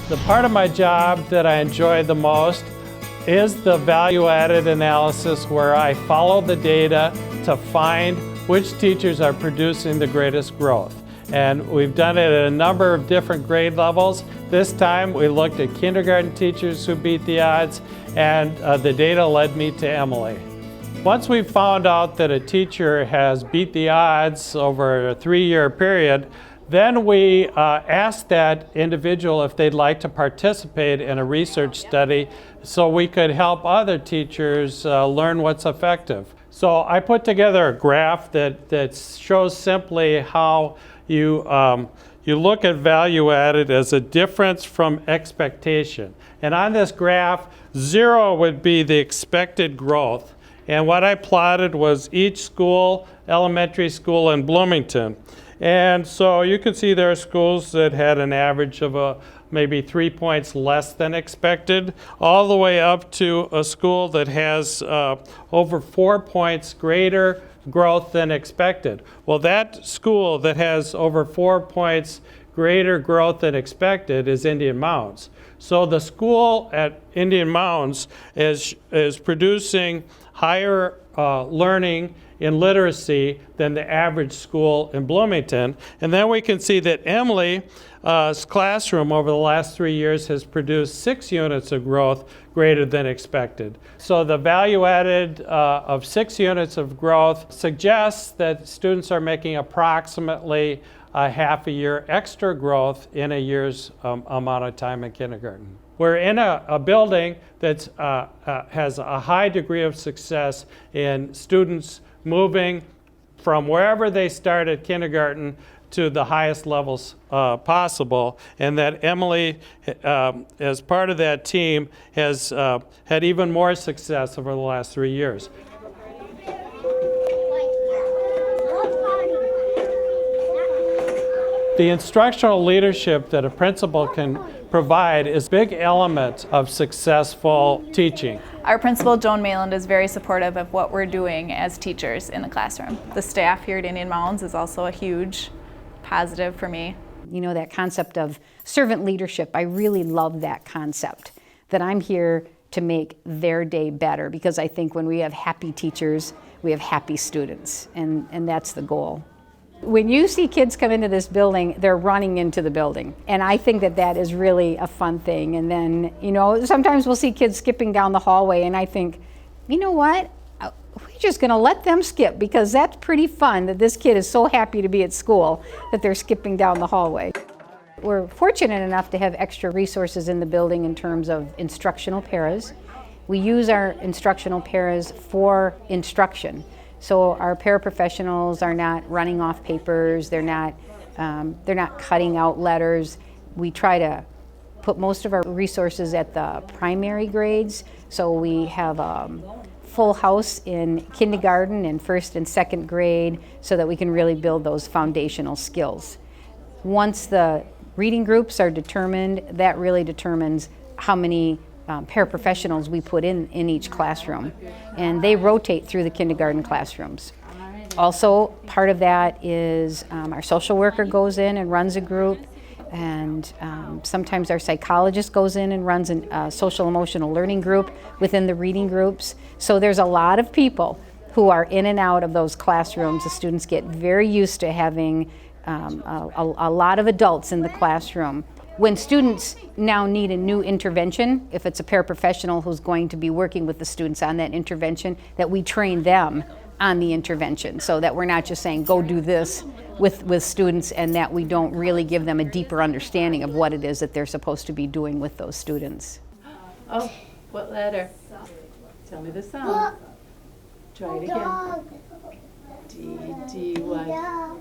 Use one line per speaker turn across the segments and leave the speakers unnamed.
The part of my job that I enjoy the most is the value-added analysis, where I follow the data to find which teachers are producing the greatest growth. And we've done it at a number of different grade levels. This time we looked at kindergarten teachers who beat the odds, and the data led me to Emily. Once we found out that a teacher has beat the odds over a 3-year period, then we asked that individual if they'd like to participate in a research study so we could help other teachers learn what's effective. So I put together a graph that shows simply how you look at value added as a difference from expectation. And on this graph, 0 would be the expected growth. And what I plotted was each school, elementary school in Bloomington. And so you can see there are schools that had an average of maybe 3 points less than expected, all the way up to a school that has over 4 points greater growth than expected. Well, that school that has over 4 points greater growth than expected is Indian Mounds. So the school at Indian Mounds is producing higher learning in literacy than the average school in Bloomington. And then we can see that Emily's classroom over the last 3 years has produced 6 units of growth greater than expected. So the value added of 6 units of growth suggests that students are making approximately a half a year extra growth in a year's amount of time in kindergarten. We're in a building that has a high degree of success in students moving from wherever they start at kindergarten to the highest levels possible, and that Emily, as part of that team, has had even more success over the last 3 years. The instructional leadership that a principal can provide is a big element of successful teaching.
Our principal, Joan Mayland, is very supportive of what we're doing as teachers in the classroom. The staff here at Indian Mounds is also a huge positive for me.
You know, that concept of servant leadership, I really love that concept, that I'm here to make their day better, because I think when we have happy teachers, we have happy students, and that's the goal. When you see kids come into this building, they're running into the building. And I think that that is really a fun thing. And then, you know, sometimes we'll see kids skipping down the hallway, and I think, you know what? We're just gonna let them skip, because that's pretty fun that this kid is so happy to be at school that they're skipping down the hallway. We're fortunate enough to have extra resources in the building in terms of instructional paras. We use our instructional paras for instruction. So our paraprofessionals are not running off papers, they're not cutting out letters. We try to put most of our resources at the primary grades, so we have a full house in kindergarten and first and second grade so that we can really build those foundational skills. Once the reading groups are determined, that really determines how many paraprofessionals we put in each classroom, and they rotate through the kindergarten classrooms. Also, part of that is our social worker goes in and runs a group, and sometimes our psychologist goes in and runs a social emotional learning group within the reading groups. So there's a lot of people who are in and out of those classrooms. The students get very used to having a lot of adults in the classroom. When students now need a new intervention, if it's a paraprofessional who's going to be working with the students on that intervention, that we train them on the intervention, so that we're not just saying, go do this with students, and that we don't really give them a deeper understanding of what it is that they're supposed to be doing with those students.
Oh, what letter? Tell me the sound. Try it again. D, D, Y.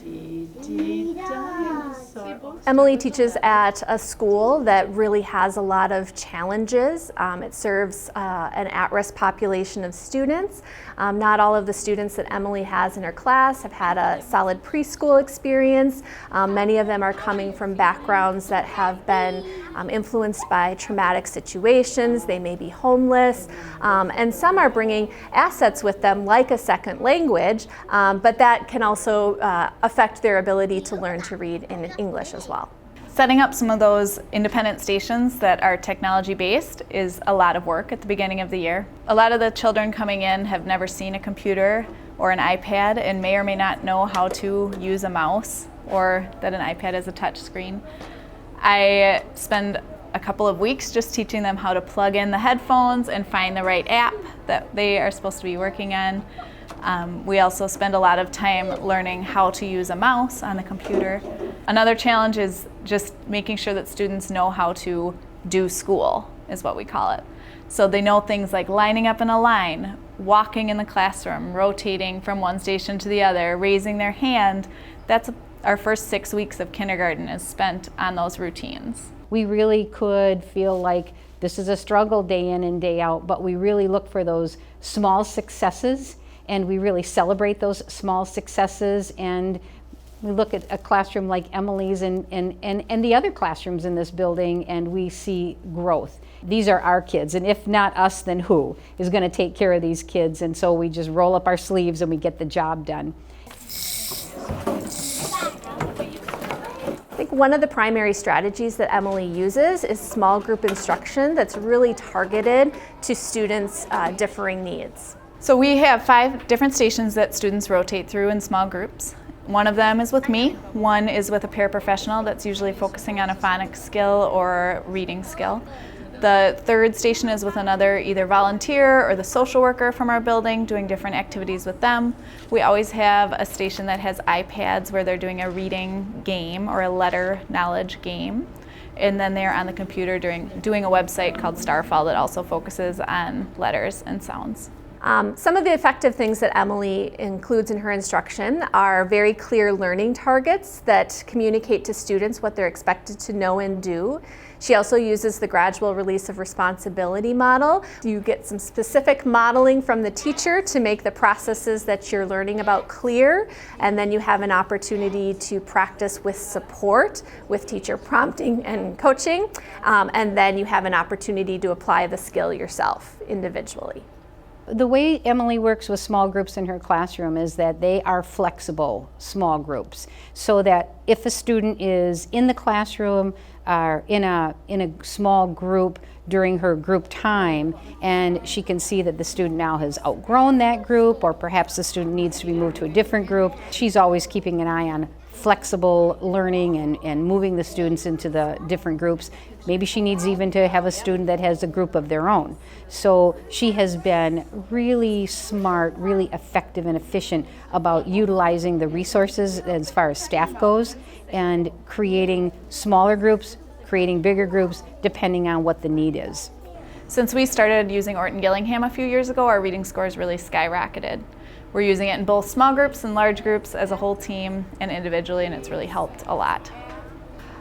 D, D, dinosaur.
Emily teaches at a school that really has a lot of challenges. It serves an at-risk population of students. Not all of the students that Emily has in her class have had a solid preschool experience. Many of them are coming from backgrounds that have been influenced by traumatic situations. They may be homeless, and some are bringing assets with them like a second language, but that can also affect their ability to learn to read in English as well.
Setting up some of those independent stations that are technology-based is a lot of work at the beginning of the year. A lot of the children coming in have never seen a computer or an iPad and may or may not know how to use a mouse or that an iPad is a touch screen. I spend a couple of weeks just teaching them how to plug in the headphones and find the right app that they are supposed to be working on. We also spend a lot of time learning how to use a mouse on the computer. Another challenge is just making sure that students know how to do school, is what we call it. So they know things like lining up in a line, walking in the classroom, rotating from one station to the other, raising their hand. That's our first 6 weeks of kindergarten is spent on those routines.
We really could feel like this is a struggle day in and day out, but we really look for those small successes and we really celebrate those small successes, and we look at a classroom like Emily's and the other classrooms in this building and we see growth. These are our kids, and if not us, then who is going to take care of these kids? And so we just roll up our sleeves and we get the job done.
I think one of the primary strategies that Emily uses is small group instruction that's really targeted to students' differing needs.
So we have 5 different stations that students rotate through in small groups. One of them is with me, one is with a paraprofessional that's usually focusing on a phonics skill or reading skill. The third station is with another either volunteer or the social worker from our building doing different activities with them. We always have a station that has iPads where they're doing a reading game or a letter knowledge game. And then they're on the computer doing a website called Starfall that also focuses on letters and sounds.
Some of the effective things that Emily includes in her instruction are very clear learning targets that communicate to students what they're expected to know and do. She also uses the gradual release of responsibility model. You get some specific modeling from the teacher to make the processes that you're learning about clear, and then you have an opportunity to practice with support, with teacher prompting and coaching, and then you have an opportunity to apply the skill yourself individually.
The way Emily works with small groups in her classroom is that they are flexible small groups, so that if a student is in the classroom or in a small group during her group time and she can see that the student now has outgrown that group, or perhaps the student needs to be moved to a different group, she's always keeping an eye on flexible learning and moving the students into the different groups. Maybe she needs even to have a student that has a group of their own. So she has been really smart, really effective and efficient about utilizing the resources as far as staff goes and creating smaller groups, creating bigger groups, depending on what the need is.
Since we started using Orton Gillingham a few years ago, our reading scores really skyrocketed. We're using it in both small groups and large groups, as a whole team and individually, and it's really helped a lot.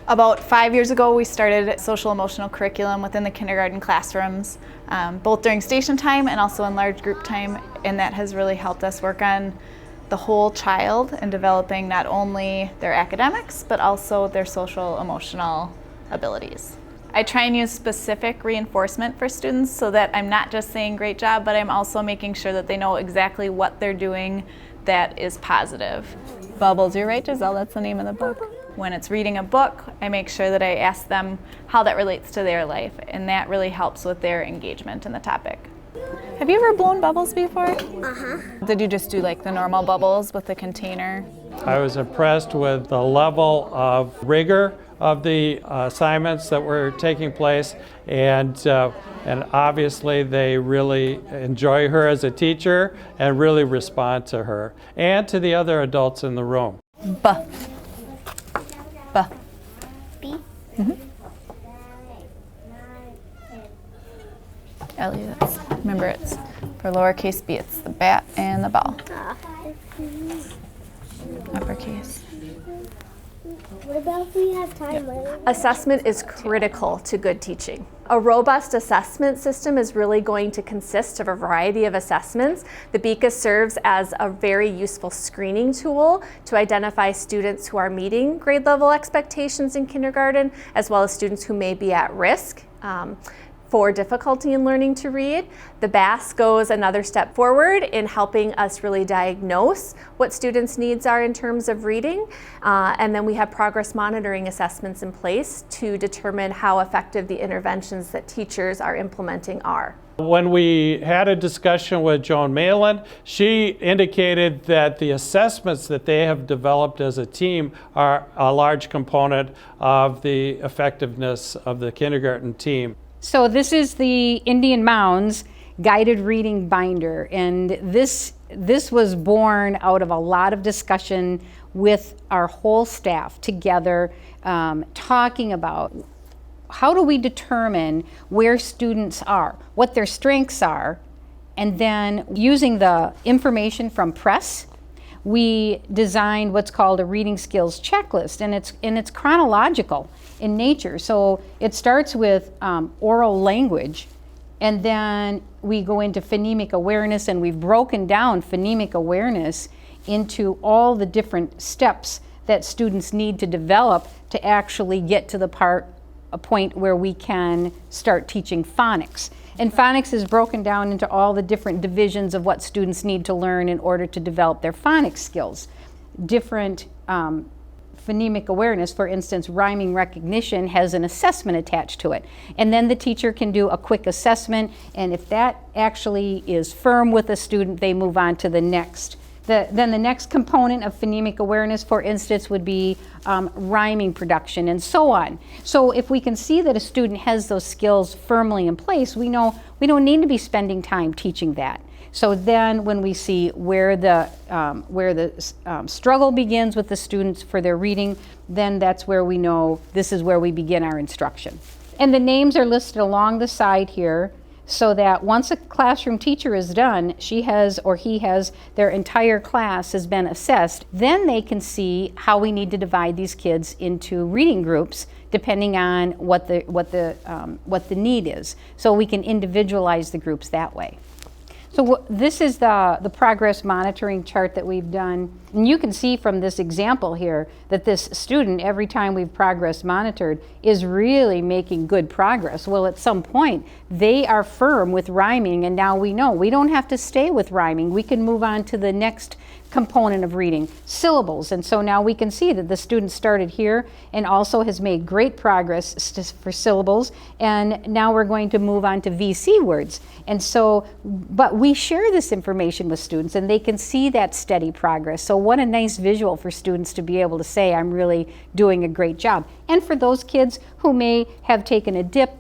About 5 years ago, we started social emotional curriculum within the kindergarten classrooms, both during station time and also in large group time, and that has really helped us work on the whole child and developing not only their academics, but also their social emotional abilities. I try and use specific reinforcement for students so that I'm not just saying great job, but I'm also making sure that they know exactly what they're doing that is positive. Bubbles, you're right, Giselle, that's the name of the book. When it's reading a book, I make sure that I ask them how that relates to their life, and that really helps with their engagement in the topic. Have you ever blown bubbles before? Uh-huh. Did you just do like the normal bubbles with the container?
I was impressed with the level of rigor of the assignments that were taking place, and obviously they really enjoy her as a teacher and really respond to her and to the other adults in the room.
Buh. Buh.
B?
Mm-hmm. Ellie, remember it's for lowercase b, it's the bat and the ball. Uppercase.
What about if we have time later?
Assessment is critical to good teaching. A robust assessment system is really going to consist of a variety of assessments. The BECA serves as a very useful screening tool to identify students who are meeting grade level expectations in kindergarten, as well as students who may be at risk. for difficulty in learning to read. The BAS goes another step forward in helping us really diagnose what students' needs are in terms of reading. And then we have progress monitoring assessments in place to determine how effective the interventions that teachers are implementing are.
When we had a discussion with Joan Malin, she indicated that the assessments that they have developed as a team are a large component of the effectiveness of the kindergarten team.
So this is the Indian Mounds guided reading binder, and this was born out of a lot of discussion with our whole staff together, talking about how do we determine where students are, what their strengths are, and then using the information from press, we designed what's called a reading skills checklist, and it's chronological in nature. So it starts with oral language, and then we go into phonemic awareness, and we've broken down phonemic awareness into all the different steps that students need to develop to actually get to a point where we can start teaching phonics. And phonics is broken down into all the different divisions of what students need to learn in order to develop their phonics skills. Different phonemic awareness, for instance, rhyming recognition has an assessment attached to it. And then the teacher can do a quick assessment, and if that actually is firm with a student, they move on to the next. Then the next component of phonemic awareness, for instance, would be rhyming production and so on. So if we can see that a student has those skills firmly in place, we know we don't need to be spending time teaching that. So then when we see where the struggle begins with the students for their reading, then that's where we know this is where we begin our instruction. And the names are listed along the side here, so that once a classroom teacher is done, she has or he has, their entire class has been assessed, then they can see how we need to divide these kids into reading groups depending on what the need is. So we can individualize the groups that way. So this is the progress monitoring chart that we've done. And you can see from this example here that this student, every time we've progress monitored, is really making good progress. Well, at some point, they are firm with rhyming, and now we know we don't have to stay with rhyming. We can move on to the next component of reading, syllables. And so now we can see that the student started here and also has made great progress for syllables. And now we're going to move on to VC words. And so, but we share this information with students and they can see that steady progress. So what a nice visual for students to be able to say, I'm really doing a great job. And for those kids who may have taken a dip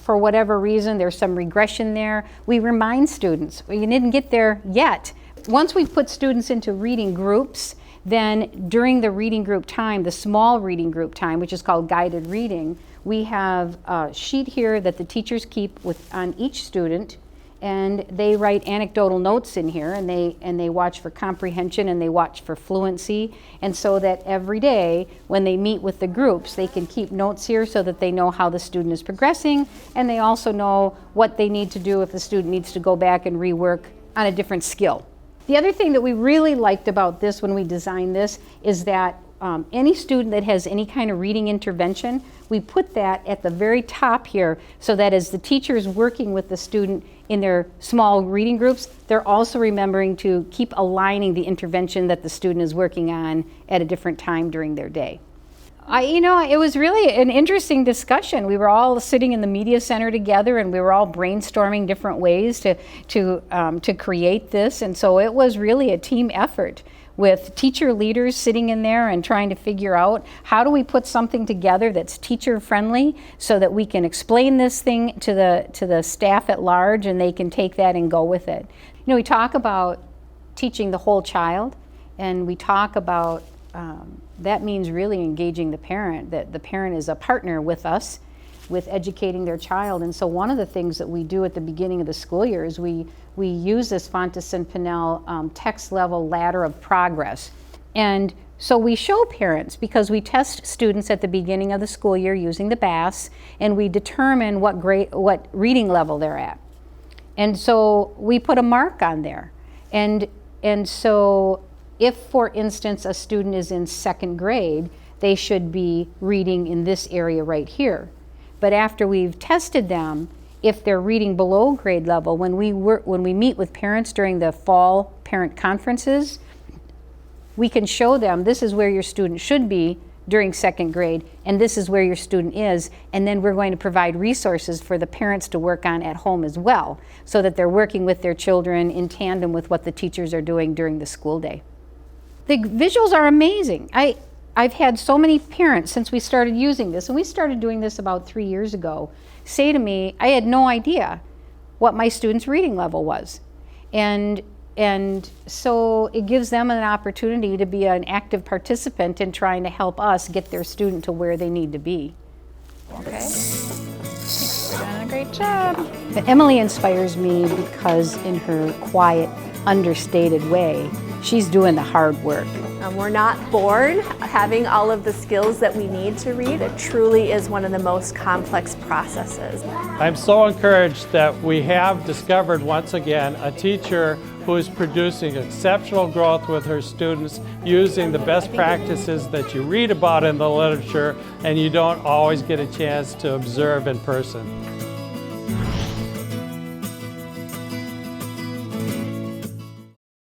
for whatever reason, there's some regression there, we remind students, well, you didn't get there yet. Once we've put students into reading groups, then during the reading group time, the small reading group time, which is called guided reading, we have a sheet here that the teachers keep on each student, and they write anecdotal notes in here, and they watch for comprehension and they watch for fluency, and so that every day when they meet with the groups, they can keep notes here so that they know how the student is progressing, and they also know what they need to do if the student needs to go back and rework on a different skill. The other thing that we really liked about this when we designed this is that any student that has any kind of reading intervention, we put that at the very top here so that as the teacher is working with the student in their small reading groups, they're also remembering to keep aligning the intervention that the student is working on at a different time during their day. It was really an interesting discussion. We were all sitting in the media center together and we were all brainstorming different ways to create this, and so it was really a team effort with teacher leaders sitting in there and trying to figure out how do we put something together that's teacher friendly so that we can explain this thing to the staff at large and they can take that and go with it. We talk about teaching the whole child, and we talk about that means really engaging the parent, that the parent is a partner with us with educating their child. And so one of the things that we do at the beginning of the school year is we use this Fontes and Pinnell text level ladder of progress. And so we show parents, because we test students at the beginning of the school year using the BAS, and we determine what reading level they're at. And so we put a mark on there. And so if, for instance, a student is in second grade, they should be reading in this area right here. But after we've tested them if they're reading below grade level, when we meet with parents during the fall parent conferences, we can show them this is where your student should be during second grade, and this is where your student is, and then we're going to provide resources for the parents to work on at home as well, so that they're working with their children in tandem with what the teachers are doing during the school day. The visuals are amazing. I've had so many parents since we started using this, and we started doing this about 3 years ago, say to me, I had no idea what my student's reading level was. And so it gives them an opportunity to be an active participant in trying to help us get their student to where they need to be.
Okay. Thanks, you're doing a great job.
But Emily inspires me because in her quiet, understated way, she's doing the hard work.
We're not born having all of the skills that we need to read. It truly is one of the most complex processes.
I'm so encouraged that we have discovered once again a teacher who is producing exceptional growth with her students using the best practices that you read about in the literature and you don't always get a chance to observe in person.